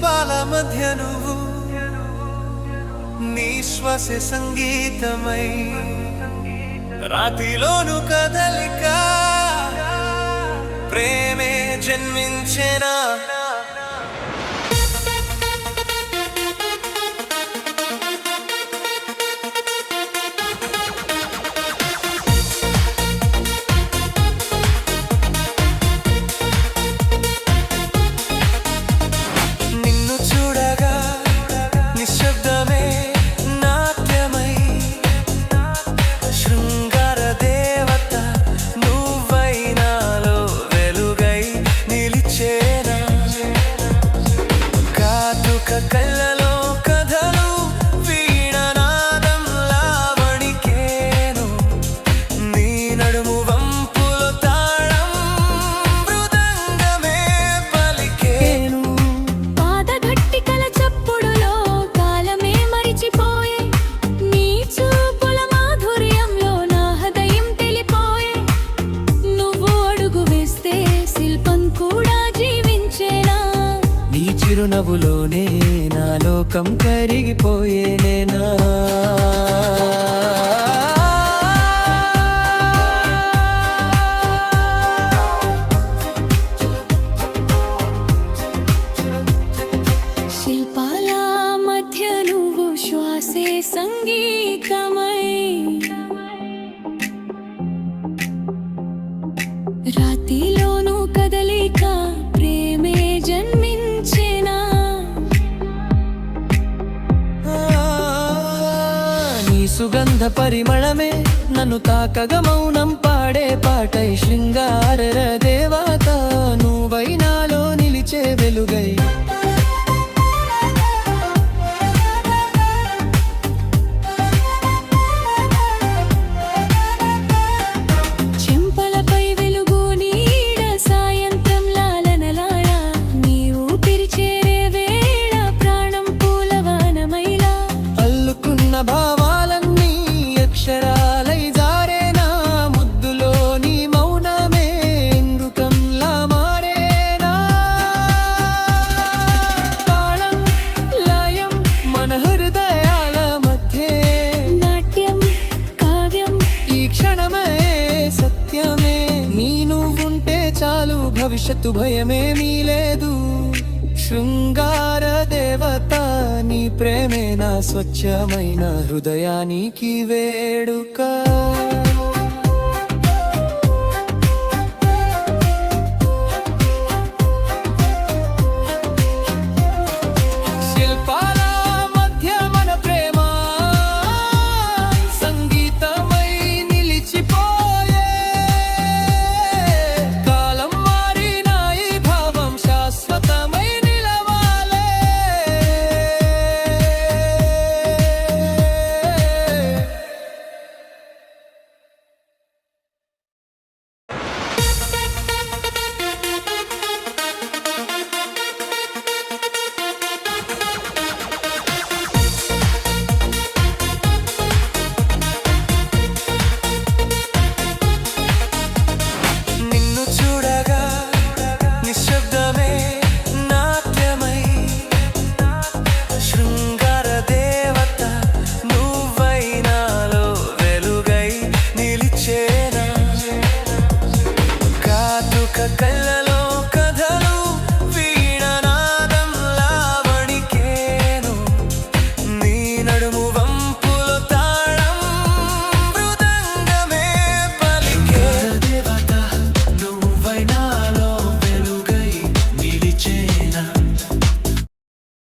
శిల్పాల మధ్య నువ్వు నీ శ్వాస సంగీతమై రాతిలోను కదలిక ప్రేమే జన్మించెనా కళ్ళలో కథలు వీణనాదంలా వణికేను నీ నడుము వంపులో తాళం మృదంగమే పలికేను పాదగట్టికల చప్పుడులో కాలమే మరిచిపోయే నీ చూపుల మాధుర్యంలో నా హృదయం తెలిపోయే నువ్వు అడుగు వేస్తే శిల్పం కూడా జీవించేనా నీ చిరునవ్వులోనే నా లోకం కరిగిపోయేనేనా శిల్పాల మధ్య నువ్వు శ్వాసే సంగీతమై రాతిలోను కదలిక ప్రేమే జన్మించెనా నీ సుగంధ పరిమళమే నన్ను తాకగ మౌనం పాడే పాటై శృంగార దేవత నువ్వై నాలో నిలిచే వెలుగై చెంపలపై వెలుగు నీడ సాయంత్రం లాలనలాడ నీవు పిరిచేరే వేళ ప్రాణం పూలవానమైలా అల్లుకున్న భావాలన్నీ అక్షరాలై జారేనా ముద్దులో నీ మౌనమే ఇంద్రుకంలా మారేనా తాళం లయం మన హృదయాల మధ్యే నాట్యం కావ్యం ఈ క్షణమే సత్యమే నీ నువ్వుంటే చాలు భవిష్యత్తు భయమేమీ లేదు శృంగార దేవత నీ ప్రేమే నా స్వచ్ఛమైన హృదయానికి వేడుక